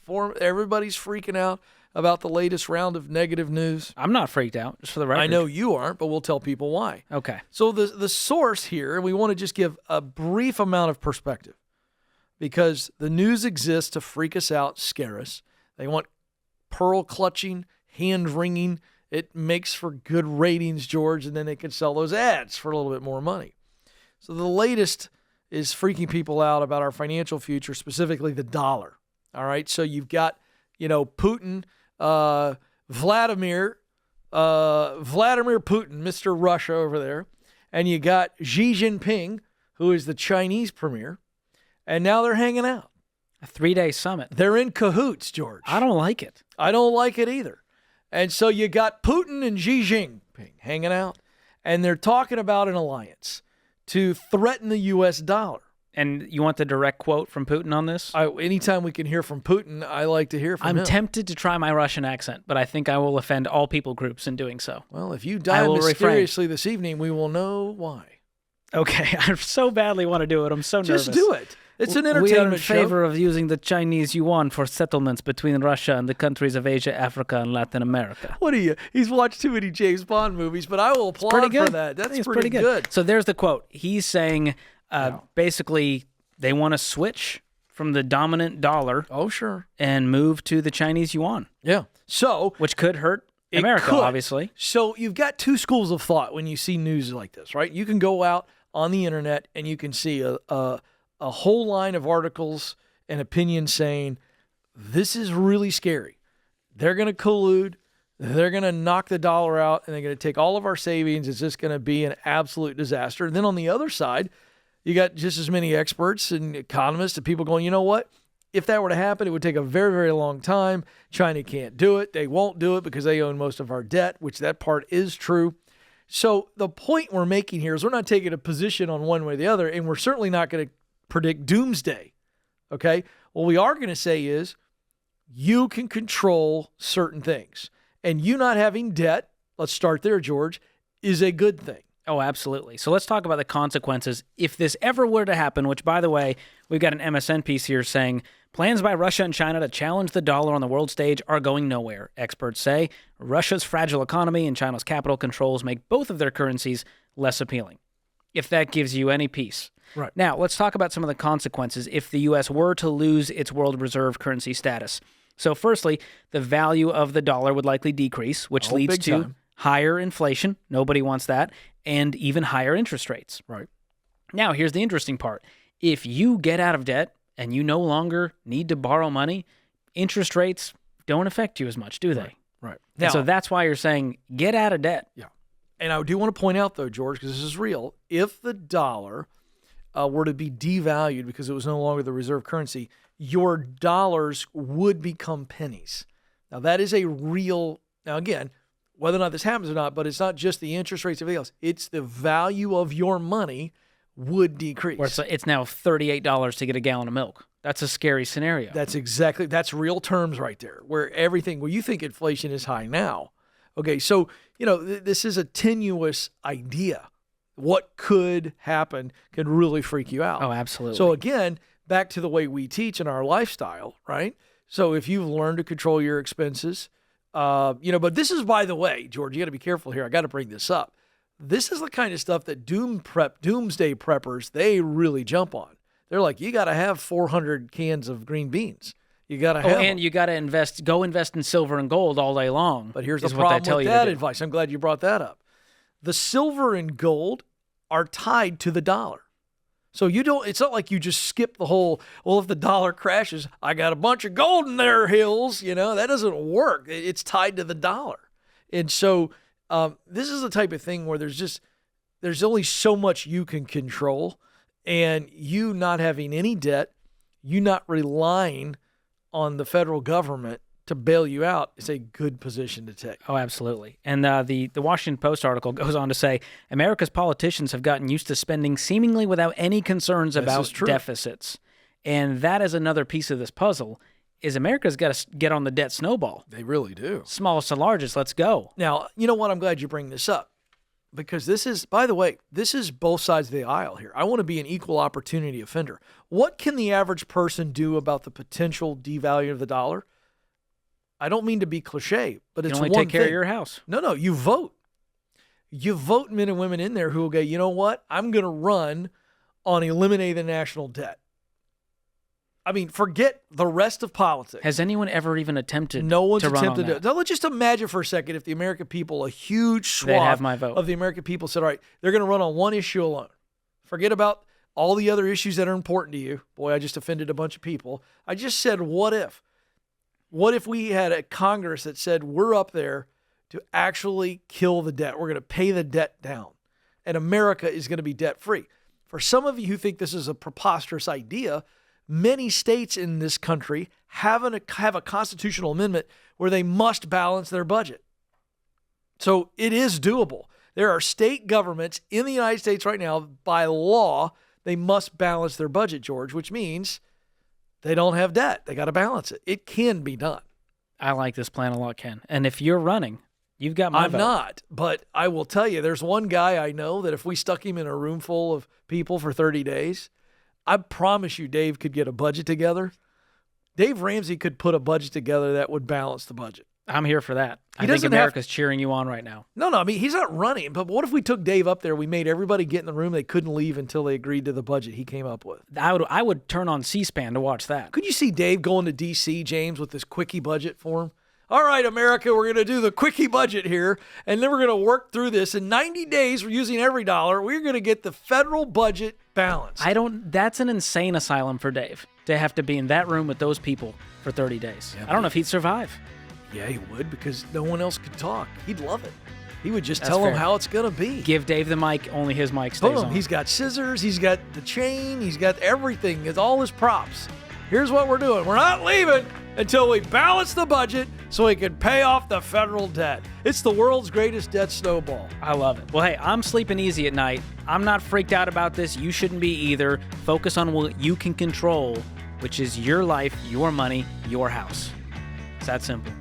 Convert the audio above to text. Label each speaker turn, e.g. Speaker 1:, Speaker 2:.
Speaker 1: Everybody's freaking out about the latest round of negative news.
Speaker 2: I'm not freaked out, just for the record.
Speaker 1: I know you aren't, but we'll tell people why.
Speaker 2: Okay.
Speaker 1: So the source here, and we want to just give a brief amount of perspective because the news exists to freak us out, scare us. They want pearl clutching, hand wringing. It makes for good ratings, George, and then they can sell those ads for a little bit more money. So the latest is freaking people out about our financial future, specifically the dollar. All right, so you've got, Putin, Vladimir Putin, Mr. Russia over there, and you got Xi Jinping, who is the Chinese premier, and now they're hanging out.
Speaker 2: A 3-day summit.
Speaker 1: They're in cahoots, George.
Speaker 2: I don't like it.
Speaker 1: I don't like it either. And so you got Putin and Xi Jinping hanging out, and they're talking about an alliance to threaten the U.S. dollar.
Speaker 2: And you want the direct quote from Putin on this?
Speaker 1: Anytime we can hear from Putin, I like to hear from him.
Speaker 2: I'm tempted to try my Russian accent, but I think I will offend all people groups in doing so.
Speaker 1: Well, if you die mysteriously this evening, we will know why.
Speaker 2: Okay, I so badly want to do it. I'm so nervous.
Speaker 1: Just do it. It's an entertainment
Speaker 2: show. We are in
Speaker 1: show.
Speaker 2: favor of using the Chinese yuan for settlements between Russia and the countries of Asia, Africa, and Latin America.
Speaker 1: What are you? He's watched too many James Bond movies, but I will applaud for that. That's pretty good.
Speaker 2: So there's the quote. He's saying basically they want to switch from the dominant dollar.
Speaker 1: Oh, sure.
Speaker 2: And move to the Chinese yuan.
Speaker 1: Yeah. So
Speaker 2: which could hurt America, obviously.
Speaker 1: So you've got two schools of thought when you see news like this, right? You can go out on the internet and you can see a whole line of articles and opinions saying this is really scary. They're going to collude. They're going to knock the dollar out, and they're going to take all of our savings. It's just going to be an absolute disaster. And then on the other side, you got just as many experts and economists and people going, you know what? If that were to happen, it would take a very, very long time. China can't do it. They won't do it because they own most of our debt, which that part is true. So the point we're making here is we're not taking a position on one way or the other, and we're certainly not going to predict doomsday, okay? What we are going to say is you can control certain things. And you not having debt, let's start there, George, is a good thing.
Speaker 2: Oh, absolutely. So let's talk about the consequences if this ever were to happen, which, by the way, we've got an MSN piece here saying plans by Russia and China to challenge the dollar on the world stage are going nowhere. Experts say Russia's fragile economy and China's capital controls make both of their currencies less appealing. If that gives you any peace.
Speaker 1: Right.
Speaker 2: Now, let's talk about some of the consequences if the U.S. were to lose its world reserve currency status. So firstly, the value of the dollar would likely decrease, which leads to higher inflation. Nobody wants that. And even higher interest rates.
Speaker 1: Right.
Speaker 2: Now, here's the interesting part. If you get out of debt and you no longer need to borrow money, interest rates don't affect you as much, do they?
Speaker 1: Right.
Speaker 2: Now, so that's why you're saying get out of debt.
Speaker 1: Yeah. And I do want to point out, though, George, because this is real, if the dollar were to be devalued because it was no longer the reserve currency, your dollars would become pennies. Now, that is a real, now again, whether or not this happens or not, but it's not just the interest rates, everything else. It's the value of your money would decrease.
Speaker 2: Where it's now $38 to get a gallon of milk. That's a scary scenario.
Speaker 1: That's real terms right there, where you think inflation is high now. Okay, so, this is a tenuous idea. What could happen could really freak you out.
Speaker 2: Oh, absolutely.
Speaker 1: So again, back to the way we teach in our lifestyle, right? So if you've learned to control your expenses, but this is, by the way, George, you got to be careful here. I got to bring this up. This is the kind of stuff that doomsday preppers, they really jump on. They're like, you got to have 400 cans of green beans. You got to have
Speaker 2: and you got to go invest in silver and gold all day long.
Speaker 1: But here's the problem with that advice. I'm glad you brought that up. The silver and gold are tied to the dollar. So it's not like you just skip the whole, well, if the dollar crashes, I got a bunch of gold in there, Hills. That doesn't work. It's tied to the dollar. And so this is the type of thing where there's only so much you can control, and you not having any debt, you not relying on the federal government to bail you out is a good position to take.
Speaker 2: Oh, absolutely. And the Washington Post article goes on to say, America's politicians have gotten used to spending seemingly without any concerns about deficits. And that is another piece of this puzzle, is America's got to get on the debt snowball.
Speaker 1: They really do.
Speaker 2: Smallest to largest, let's go.
Speaker 1: Now, you know what? I'm glad you bring this up. because this is, by the way, this is both sides of the aisle here. I want to be an equal opportunity offender. What can the average person do about the potential devaluing of the dollar? I don't mean to be cliche, but it's
Speaker 2: only
Speaker 1: one
Speaker 2: take care
Speaker 1: thing.
Speaker 2: of your house.
Speaker 1: No, you vote. You vote men and women in there who will go, you know what? I'm going to run on eliminating the national debt. I mean, forget the rest of politics.
Speaker 2: Has anyone ever even attempted
Speaker 1: No one's
Speaker 2: to run
Speaker 1: attempted
Speaker 2: on
Speaker 1: to.
Speaker 2: that?
Speaker 1: Now, let's just imagine for a second if the American people, a huge
Speaker 2: They'd have
Speaker 1: swath
Speaker 2: my vote.
Speaker 1: of the American people said, all right, they're going to run on one issue alone. Forget about all the other issues that are important to you. Boy, I just offended a bunch of people. I just said, what if? What if we had a Congress that said we're up there to actually kill the debt? We're going to pay the debt down, and America is going to be debt-free. For some of you who think this is a preposterous idea, many states in this country have a constitutional amendment where they must balance their budget. So it is doable. There are state governments in the United States right now, by law, they must balance their budget, George, which means they don't have debt. They got to balance it. It can be done.
Speaker 2: I like this plan a lot, Ken. And if you're running, you've got my vote.
Speaker 1: I'm not, but I will tell you, there's one guy I know that if we stuck him in a room full of people for 30 days, I promise you Dave could get a budget together. Dave Ramsey could put a budget together that would balance the budget.
Speaker 2: I'm here for that. I think
Speaker 1: doesn't
Speaker 2: America's cheering you on right now.
Speaker 1: No, I mean, he's not running, but what if we took Dave up there, we made everybody get in the room, they couldn't leave until they agreed to the budget he came up with?
Speaker 2: I would turn on C-SPAN to watch that.
Speaker 1: Could you see Dave going to D.C., James, with this quickie budget for him? All right, America, we're going to do the quickie budget here, and then we're going to work through this. In 90 days, we're using every dollar. We're going to get the federal budget balanced.
Speaker 2: That's an insane asylum for Dave to have to be in that room with those people for 30 days. I don't know if he'd survive.
Speaker 1: Yeah, he would, because no one else could talk. He'd love it. He would just
Speaker 2: That's
Speaker 1: tell
Speaker 2: fair.
Speaker 1: them how it's going to be.
Speaker 2: Give Dave the mic, only his mic stays
Speaker 1: Boom,
Speaker 2: on.
Speaker 1: he's got scissors, he's got the chain, he's got everything. It's all his props. Here's what we're doing. We're not leaving until we balance the budget so we can pay off the federal debt. It's the world's greatest debt snowball.
Speaker 2: I love it. Well, hey, I'm sleeping easy at night. I'm not freaked out about this. You shouldn't be either. Focus on what you can control, which is your life, your money, your house. It's that simple.